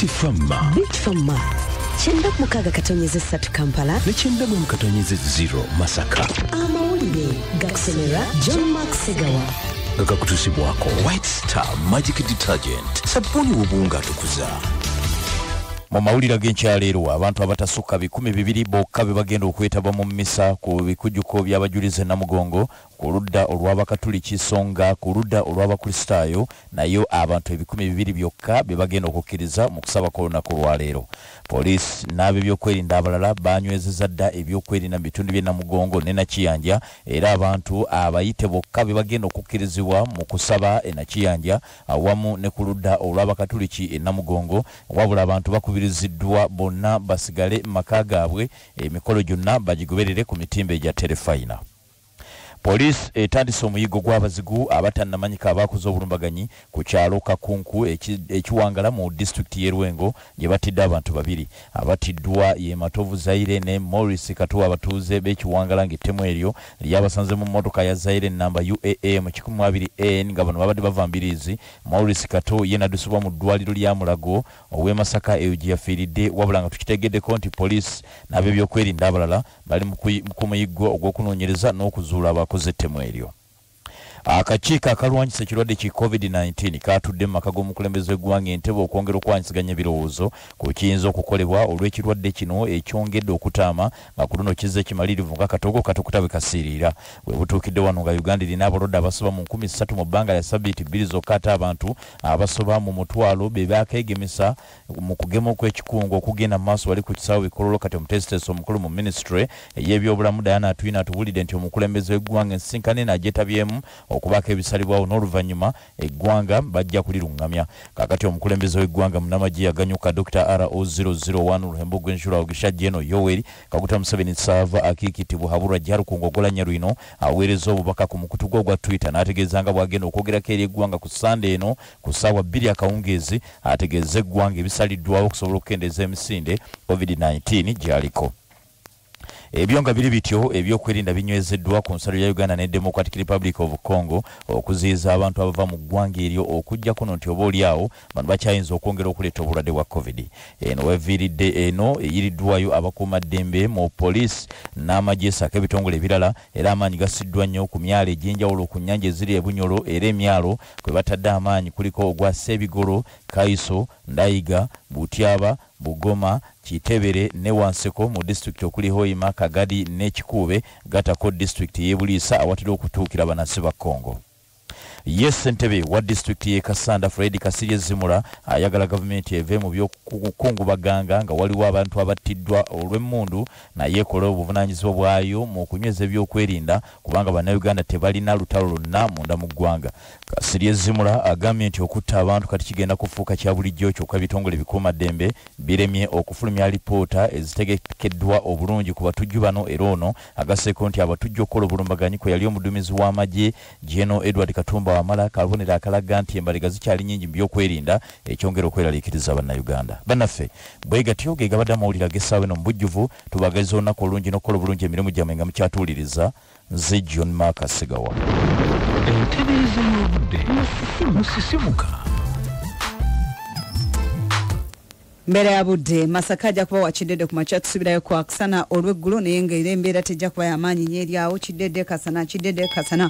Beach from Chenda mukaga katonyeze satu Kampala ne chenda mukatonyeze 0 Masaka. Amawulire gakusemera John Mark Segawa Gakutusibwako White Star Magic Detergent sabuni wobunga tukuza. Mu mawulire g'enkyaleero abantu abatasukka 200 bokka be bagenda okwetaba mu mmisa ku bikujjuko by'abajulize Namugongo ku ludda olw'Abakatuliki Songa ku ludda olw'Abakristaayo nayo abantu 200 byokka be bagenda okukkiriza mu kusaba ku lunaku lwaleero. Poliisi n'ab'ebyokwerinda abalala banywezezza dda ebyokwerinda mu bitundu by'e Namugongo ne Nakiyanja era abantu abayite bokka be bagenda okukkirizibwa mu kusaba e Nakiyanja awamu ne ku ludda olw'Abakatuliki e Namugongo wabula abantu bakubiriziddwa bonna basigale maka gaabwe emikolo gyonna bagigoberere ku mitimba egya terefayina. Police etandise omuyigo gw'abazigu abatannamanyika abakoze obulumbaganyi ku kyalo Kakunku ekiwangala mu district y'e Rwengo gye batidde abantu babiri abatiddwa ye Matovu Zaire ne Morris Katuwa abatuuze b'ekiwangala ng'ettemu eryo lyabasanze mu mmotoka ya Zaire namba UAM 12N nga bano babadde bava Mbirizi. Morris Katuwa ye naddusibwa mu ddwaliro lya Mulago ow'e Masaka eyo gye yafiiridde wabula nga tukitegeddeko nti police n'ab'ebyokwerinda abalala bali mu muyigo ogw'okunoonyereza n'okuzuula abakoze ettemu eryo. Akakiiko akalwanyisa ekirwadde ki COVID-19 katudde mu maka g'omukulembeze w'eggwanga Entebbe okwongera okwanyisiganya ebirowoozo ku kiyinza okukolebwa olw'ekirwadde kino ekyongedde okutaama nga ku luno kizze kimalirivu nga katogo katukuta bwe kasiirira. Bwe butuukidde wano nga Uganda erina abalwadde abasoba mu 13 mu bbanga lya ssabbiiti 2 zokka ate abantu abasoba mu mutwalo be bakeegemesa mu kugema okw'ekikungo okugenda mu maaso bali ku kisaawe bikololo kati omutesiteesi omukulu mu ministry ey'ebyobulamu Diana Atwine atuwulidde nti omukulembeze w'eggwanga ensinkane n'agyetabyemu okubaka ebisalibwawo n'oluvannyuma eggwanga bajja kulirungamya. Kakati omukulembeze w'eggwanga munnamagye yaganyuka Dr. RO001 Ruhembo Gwenshula Ogisha Jeno Yoweri Kaguta Museveni Sava akiikitibwa habulwa jarukungogola Nyarwino aweereza obubaka ku mukutu gwe ogwa Twitter n'ategeeza nga bw'agenda okwogerako eri eggwanga ku Sunday eno ku ssaawa 2 akawungeezi ategeeza eggwanga ebisaliddwawo okusobola okukendeeza emisinde COVID-19 gy'aliko. Ebyo nga biri bityo ebyokwerinda binywezeddwa ku nsalo ya Uganda ne Democratic Republic of Congo okuziyiza abantu abava mu ggwanga eryo okujja kuno nti oba oliawo bano bakyayinza okwongera okuleeta obulwadde bwa COVID. Eno weviiridde eno eyiriddwayo abakuumaddembe mu poliisi n'amagye ssaako ebitongole ebirala era amaanyi gasiddwa nnyo ku myalo egy'enjawulo ku nnyanja eziri e Bunyoro era emyalo kwe batadde amaanyi kuliko ogwa Sebigolo, Kaiso, Ndayiga, Butyaba, Bugoma, Kitebere ne Wanseko mu district okuli Hoima, Kagadi ne Kikuube Gatako district y'e Buliisa awatera okutuukira banansi ba Congo. Yes Entebbe wa district y'e Kasanda Fred Kasirye Zimura ayagala gavumenti eve mu by'okukungu baganga nga waliwo abantu abattiddwa olw'emmundu naye ekola obuvunaanyizibwa bwayo mu kunyweza ebyokwerinda kubanga bannayuganda tebalina lutalo lwonna munda mu ggwanga. Kasirye Zimura agambye nti okutta abantu kati kigenda kufuuka kya bulijjo kyokka ebitongole bikuumaddembe biremye okufulumya alipoota ezitegekeddwa obulungi ku batujju bano era ono agasseeko nti abatujju okukola obulumbaganyi kwe yali omuduumizi w'amagye Gen.Katumba Wamala kabonera akalaga nti embaliga zikyali nnyingi mu by'okwerinda ekyongera okweraliikiriza bannayuganda. Bannaffe bwe gatyo ge gabadde amawulire ag'essaawa eno mu bujjuvu tubagaliza olunaku olulungi n'okukola obulungi emirimu gyammwe nga mukyatuwuliriza. Nze John Mark Segawa. Entereeza y'obudde musisimuka. Mbere ya budde Masaka ajja kuba wakidede ku makya tusubirayo kwa kusana olw'eggulu naye ng'era embeera tejja kuba y'amaanyi nnyo eri awo kidede kasana.